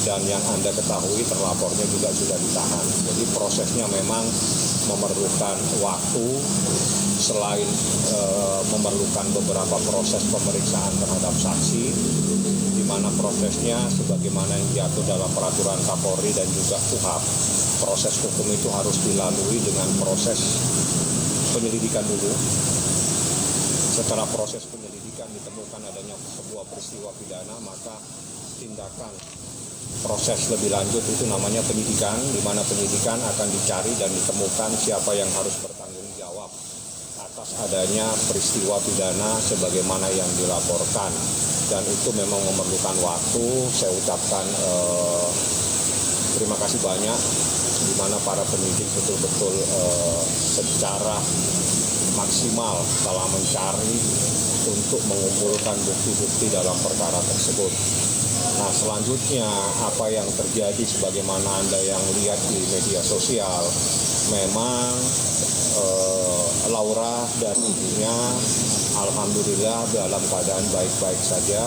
dan yang Anda ketahui terlapornya juga sudah ditahan. Jadi prosesnya memang memerlukan waktu, selain memerlukan beberapa proses pemeriksaan terhadap saksi, di mana prosesnya sebagaimana yang diatur dalam peraturan Kapolri dan juga KUHP. Proses hukum itu harus dilalui dengan proses penyelidikan dulu. Setelah proses penyelidikan ditemukan adanya sebuah peristiwa pidana, maka tindakan proses lebih lanjut itu namanya penyidikan, di mana penyidikan akan dicari dan ditemukan siapa yang harus bertanggung jawab atas adanya peristiwa pidana sebagaimana yang dilaporkan. Dan itu memang memerlukan waktu. Saya ucapkan terima kasih banyak, di mana para penyidik betul-betul secara maksimal telah mencari untuk mengumpulkan bukti-bukti dalam perkara tersebut. Nah, selanjutnya apa yang terjadi sebagaimana Anda yang lihat di media sosial, memang Laura dan ibunya alhamdulillah dalam keadaan baik-baik saja.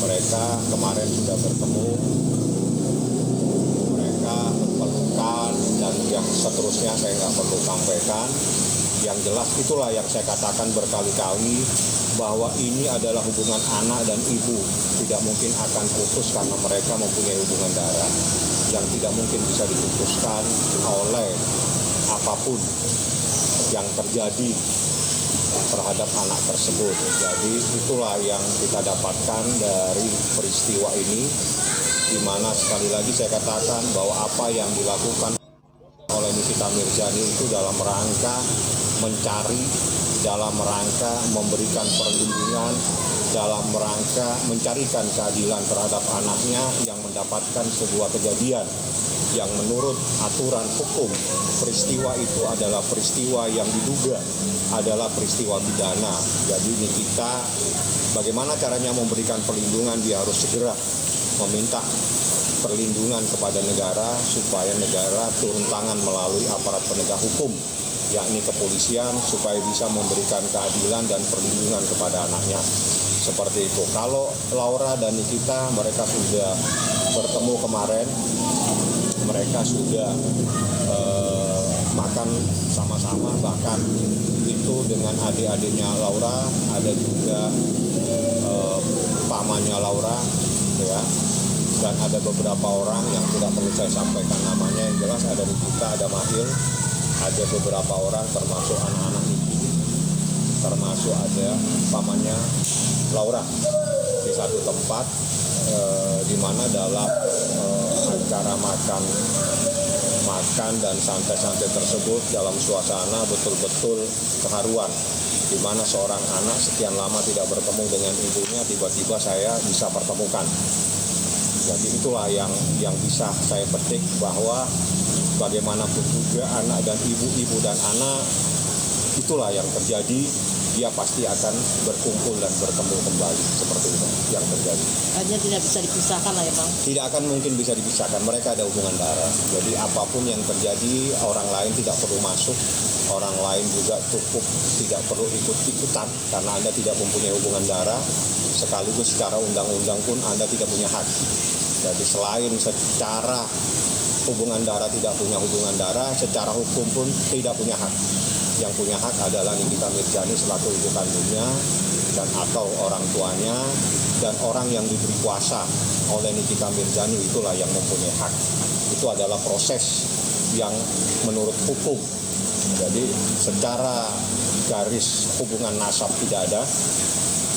Mereka kemarin sudah bertemu, mereka pelukan, dan yang seterusnya saya nggak perlu sampaikan. Yang jelas itulah yang saya katakan berkali-kali, bahwa ini adalah hubungan anak dan ibu, tidak mungkin akan putus karena mereka mempunyai hubungan darah yang tidak mungkin bisa diputuskan oleh apapun yang terjadi terhadap anak tersebut. Jadi itulah yang kita dapatkan dari peristiwa ini, di mana sekali lagi saya katakan bahwa apa yang dilakukan oleh Nikita Mirzani itu dalam rangka mencari, dalam rangka memberikan perlindungan, dalam rangka mencarikan keadilan terhadap anaknya yang mendapatkan sebuah kejadian yang menurut aturan hukum peristiwa itu adalah peristiwa yang diduga adalah peristiwa pidana. Jadi Nikita bagaimana caranya memberikan perlindungan, dia harus segera meminta perlindungan kepada negara supaya negara turun tangan melalui aparat penegak hukum, yakni kepolisian, supaya bisa memberikan keadilan dan perlindungan kepada anaknya. Seperti itu. Kalau Laura dan Nikita, mereka sudah bertemu kemarin, mereka sudah makan sama-sama, bahkan itu dengan adik-adiknya Laura, ada juga pamannya Laura, ya. Dan ada beberapa orang yang tidak perlu saya sampaikan namanya, yang jelas ada Nikita, ada Mahil, ada beberapa orang termasuk anak-anak Niki, termasuk ada pamannya Laura di satu tempat, di mana dalam acara makan dan santai-santai tersebut dalam suasana betul-betul keharuan, di mana seorang anak sekian lama tidak bertemu dengan ibunya, tiba-tiba saya bisa pertemukan. Jadi itulah yang bisa saya petik, bahwa bagaimanapun juga anak dan ibu dan anak, itulah yang terjadi, dia pasti akan berkumpul dan bertemu kembali, seperti itu yang terjadi. Hanya tidak bisa dipisahkan lah ya Bang? Tidak akan mungkin bisa dipisahkan, mereka ada hubungan darah. Jadi apapun yang terjadi, orang lain tidak perlu masuk, orang lain juga cukup tidak perlu ikut-ikutan, karena Anda tidak mempunyai hubungan darah, sekaligus secara undang-undang pun Anda tidak punya hak. Jadi selain secara hubungan darah tidak punya hubungan darah, secara hukum pun tidak punya hak. Yang punya hak adalah Nikita Mirzani selaku ibu kandungnya dan atau orang tuanya, dan orang yang diberi kuasa oleh Nikita Mirzani itulah yang mempunyai hak. Itu adalah proses yang menurut hukum. Jadi secara garis hubungan nasab tidak ada,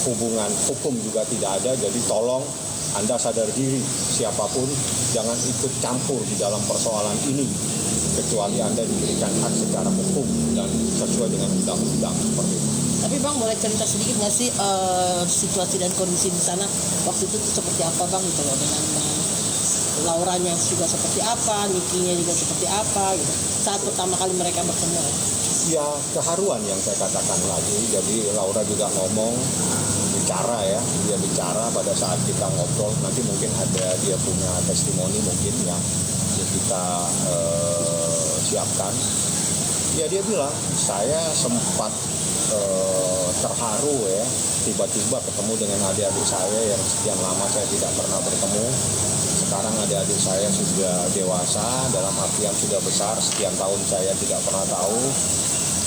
hubungan hukum juga tidak ada. Jadi tolong Anda sadar diri, siapapun jangan ikut campur di dalam persoalan ini, kecuali Anda diberikan hak secara hukum dan sesuai dengan undang-undang, seperti itu. Tapi Bang, boleh cerita sedikit nggak sih situasi dan kondisi di sana waktu itu seperti apa Bang, gitu loh, dengan Lauranya juga seperti apa, Nikinya juga seperti apa gitu, saat pertama kali mereka bertemu? Ya, keharuan yang saya katakan lagi. Jadi Laura juga ngomong, bicara ya, dia bicara pada saat kita ngobrol. Nanti mungkin ada dia punya testimoni mungkin yang kita siapkan. Ya, dia bilang, saya sempat terharu ya, tiba-tiba ketemu dengan adik-adik saya yang sekian lama saya tidak pernah bertemu. Sekarang adik-adik saya sudah dewasa, dalam artian sudah besar. Sekian tahun saya tidak pernah tahu,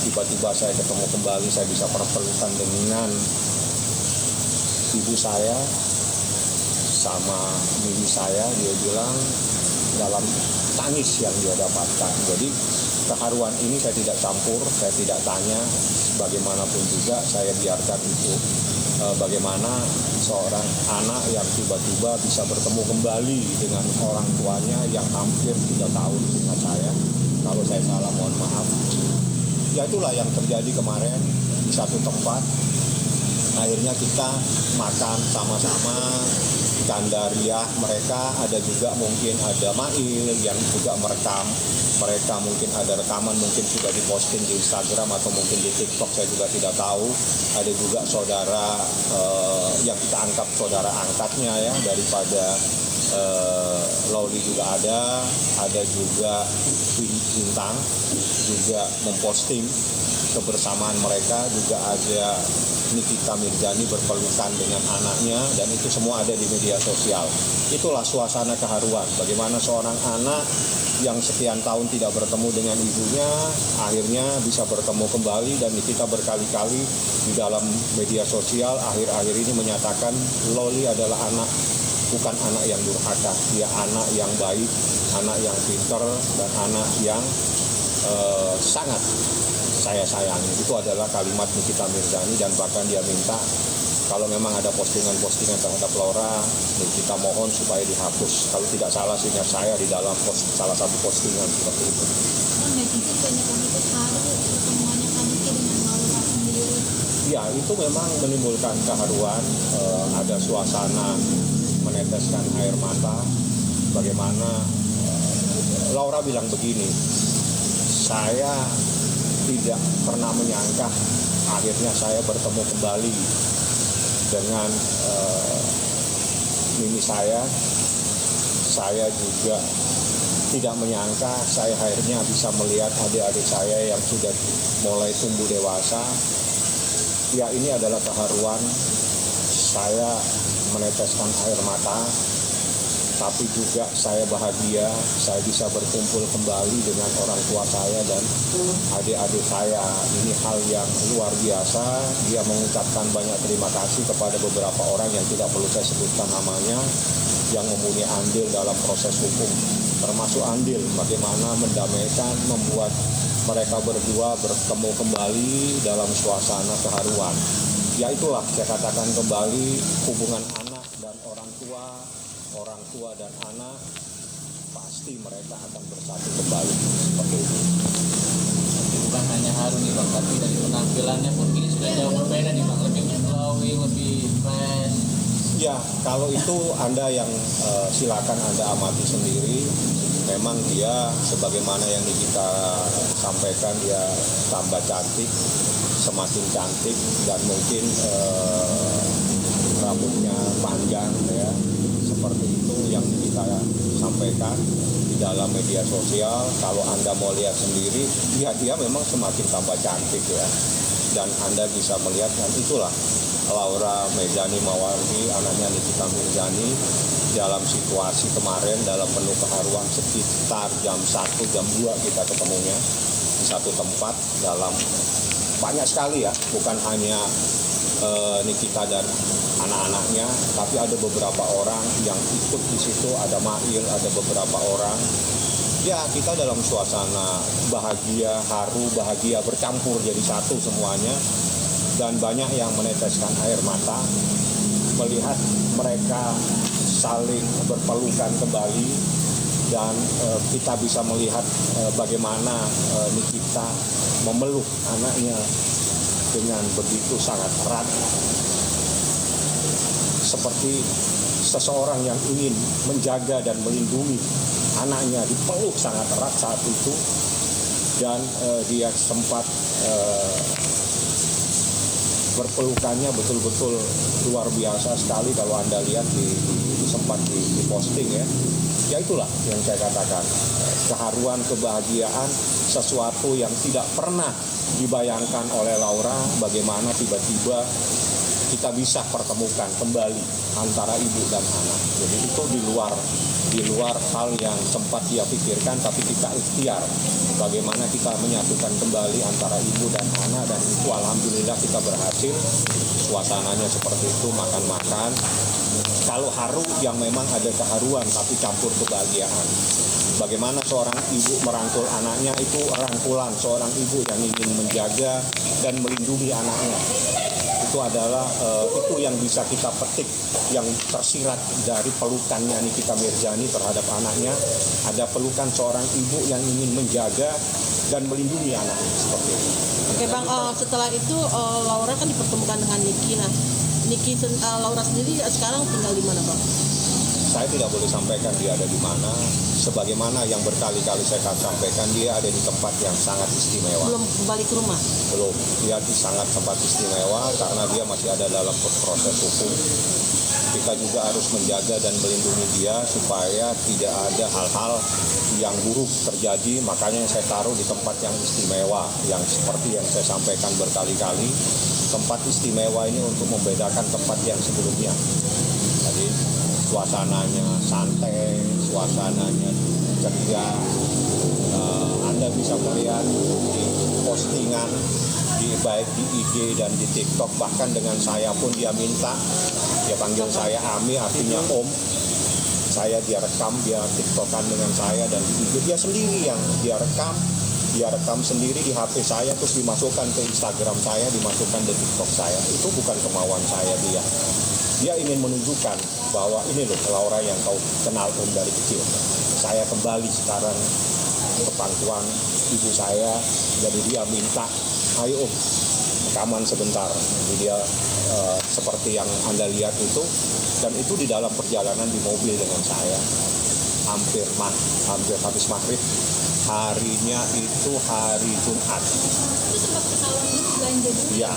tiba-tiba saya ketemu kembali, saya bisa berpelukan dengan ibu saya sama mimi saya. Dia bilang dalam tangis yang dia dapatkan. Jadi keharuan ini saya tidak campur, saya tidak tanya, bagaimanapun juga saya biarkan itu. Bagaimana seorang anak yang tiba-tiba bisa bertemu kembali dengan orang tuanya yang hampir 3 tahun seingat saya. Kalau saya salah mohon maaf. Ya itulah yang terjadi kemarin di satu tempat. Akhirnya kita makan sama-sama, Gandaria mereka, ada juga mungkin ada Mail yang juga merekam. Mereka mungkin ada rekaman, mungkin sudah diposting di Instagram atau mungkin di TikTok, saya juga tidak tahu. Ada juga saudara yang kita anggap saudara angkatnya ya, daripada Loli juga ada juga Bintang juga memposting kebersamaan mereka, juga ada Nikita Mirzani berpelukan dengan anaknya, dan itu semua ada di media sosial. Itulah suasana keharuan, bagaimana seorang anak yang sekian tahun tidak bertemu dengan ibunya akhirnya bisa bertemu kembali. Dan kita berkali-kali di dalam media sosial akhir-akhir ini menyatakan Loli adalah anak, bukan anak yang durhaka, dia anak yang baik, anak yang pintar, dan anak yang sangat saya sayangi. Itu adalah kalimat Nikita Mirzani, dan bahkan dia minta kalau memang ada postingan-postingan terhadap Laura, kita mohon supaya dihapus. Kalau tidak salah seingat saya di dalam salah satu postingan seperti itu. Netizen banyak yang ikut haru pertemuannya Kaniki dengan Laura sendiri. Ya, itu memang menimbulkan keharuan. Ada suasana meneteskan air mata. Bagaimana Laura bilang begini, saya tidak pernah menyangka akhirnya saya bertemu kembali dengan mimi saya. Saya juga tidak menyangka saya akhirnya bisa melihat adik-adik saya yang sudah mulai tumbuh dewasa. Ya, ini adalah keharuan. Saya meneteskan air mata, tapi juga saya bahagia saya bisa berkumpul kembali dengan orang tua saya dan adik-adik saya. Ini hal yang luar biasa. Dia mengucapkan banyak terima kasih kepada beberapa orang yang tidak perlu saya sebutkan namanya, yang mempunyai andil dalam proses hukum, termasuk andil bagaimana mendamaikan, membuat mereka berdua bertemu kembali dalam suasana keharuan. Ya, itulah saya katakan kembali, hubungan anak dan orang tua dan anak, pasti mereka akan bersatu kembali seperti itu. Bukan hanya haru nih Bang, tapi dari penampilannya pun ini sudah jauh berbeda nih Bang, lebih glowing, lebih fresh. Ya, kalau itu Anda yang silakan Anda amati sendiri. Memang dia sebagaimana yang kita sampaikan, dia tambah cantik, semakin cantik, dan mungkin rambutnya panjang ya, seperti itu yang kita sampaikan di dalam media sosial. Kalau Anda mau lihat sendiri, dia memang semakin tambah cantik ya, dan Anda bisa melihat, dan itulah Laura Mirzani Mawardi, anaknya Nikita Mirzani, dalam situasi kemarin dalam penuh keharuan sekitar jam 1, jam 2 kita ketemunya di satu tempat dalam banyak sekali ya, bukan hanya Nikita dan anak-anaknya, tapi ada beberapa orang yang ikut di situ, ada Mail, ada beberapa orang. Ya, kita dalam suasana bahagia, haru, bahagia bercampur jadi satu semuanya, dan banyak yang meneteskan air mata melihat mereka saling berpelukan kembali, dan kita bisa melihat bagaimana Nikita memeluk anaknya dengan begitu sangat erat, seperti seseorang yang ingin menjaga dan melindungi anaknya, dipeluk sangat erat saat itu. Dan dia sempat berpelukannya betul-betul luar biasa sekali kalau Anda lihat sempat diposting ya. Ya, itulah yang saya katakan, keharuan, kebahagiaan, sesuatu yang tidak pernah dibayangkan oleh Laura, bagaimana tiba-tiba kita bisa pertemukan kembali antara ibu dan anak. Jadi itu di luar hal yang sempat dia pikirkan, tapi kita ikhtiar bagaimana kita menyatukan kembali antara ibu dan anak, dan itu alhamdulillah kita berhasil. Suasananya seperti itu, makan-makan. Kalau haru yang memang ada keharuan tapi campur kebahagiaan. Bagaimana seorang ibu merangkul anaknya, itu rangkulan seorang ibu yang ingin menjaga dan melindungi anaknya. Itu adalah itu yang bisa kita petik, yang tersirat dari pelukannya Nikita Mirzani terhadap anaknya. Ada pelukan seorang ibu yang ingin menjaga dan melindungi anaknya, seperti itu. Oke Bang, setelah itu Laura kan dipertemukan dengan Niki. Nah, Laura sendiri sekarang tinggal di mana Bang? Saya tidak boleh sampaikan dia ada di mana. Sebagaimana yang berkali-kali saya sampaikan, dia ada di tempat yang sangat istimewa. Belum balik ke rumah? Belum. Dia di sangat tempat istimewa karena dia masih ada dalam proses hukum. Kita juga harus menjaga dan melindungi dia supaya tidak ada hal-hal yang buruk terjadi. Makanya saya taruh di tempat yang istimewa, yang seperti yang saya sampaikan berkali-kali. Tempat istimewa ini untuk membedakan tempat yang sebelumnya. Jadi suasananya santai, suasananya ceria. Anda bisa melihat di postingan, baik di IG dan di TikTok, bahkan dengan saya pun dia minta, dia panggil saya Ami, artinya Om. Saya dia rekam, dia TikTokan dengan saya, dan di IG dia sendiri yang dia rekam sendiri di HP saya, terus dimasukkan ke Instagram saya, dimasukkan di TikTok saya. Itu bukan kemauan saya dia. Dia ingin menunjukkan bahwa ini loh Laura yang kau kenal Om dari kecil. Saya kembali sekarang ke pangkuan ibu saya, jadi dia minta, ayo Om, rekaman sebentar. Jadi dia seperti yang Anda lihat itu, dan itu di dalam perjalanan di mobil dengan saya, hampir habis maghrib. Harinya itu hari Jumat. Itu sempat ke salon belanja dulu. Iya,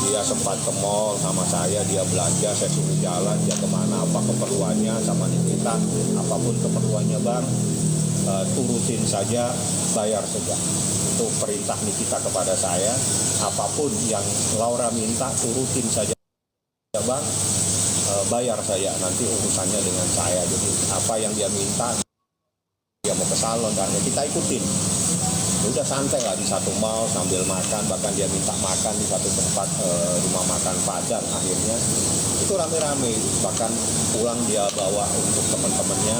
dia sempat ke mall sama saya, dia belanja, saya suruh jalan, dia kemana, apa keperluannya sama Nikita, apapun keperluannya Bang, turutin saja, bayar saja. Itu perintah Nikita kepada saya, apapun yang Laura minta, turutin saja Bang, bayar saya, nanti urusannya dengan saya. Jadi apa yang dia minta, dia mau ke salon dan kita ikutin. Udah santai lah di satu mall sambil makan, bahkan dia minta makan di satu tempat rumah makan Padang. Akhirnya itu rame-rame, bahkan pulang dia bawa untuk teman-temannya.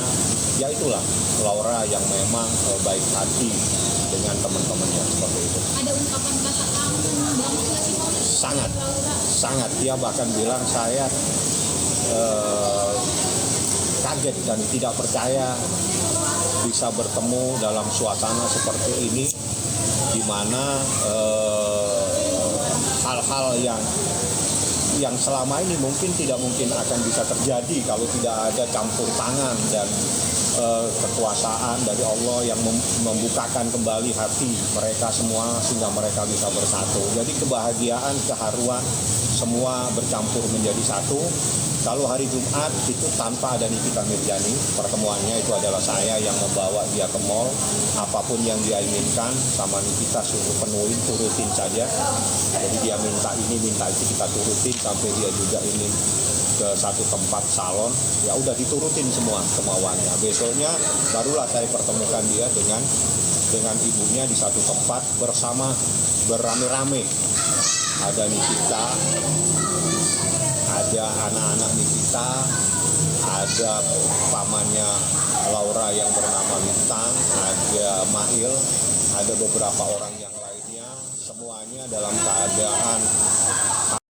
Ya itulah Laura yang memang baik hati dengan teman-temannya, seperti itu. Ada ungkapan kata kangen banget nggak sih Bang? Sangat. Dia bahkan bilang saya kaget dan tidak percaya bisa bertemu dalam suasana seperti ini, di mana hal-hal yang selama ini tidak mungkin akan bisa terjadi kalau tidak ada campur tangan dan kekuasaan dari Allah yang membukakan kembali hati mereka semua sehingga mereka bisa bersatu. Jadi kebahagiaan, keharuan semua bercampur menjadi satu. Kalau hari Jumat itu tanpa ada Nikita Mirzani, pertemuannya itu adalah saya yang membawa dia ke mall. Apapun yang dia inginkan sama Nikita suruh penuhin, turutin saja. Jadi dia minta ini, minta itu, kita turutin, sampai dia juga ingin ke satu tempat salon, ya udah diturutin semua kemauannya. Besoknya barulah saya pertemukan dia dengan ibunya di satu tempat berame-rame. Ada Nikita, ada anak-anak Nikita, ada pamannya Laura yang bernama Lintang, ada Mail, ada beberapa orang yang lainnya, semuanya dalam keadaan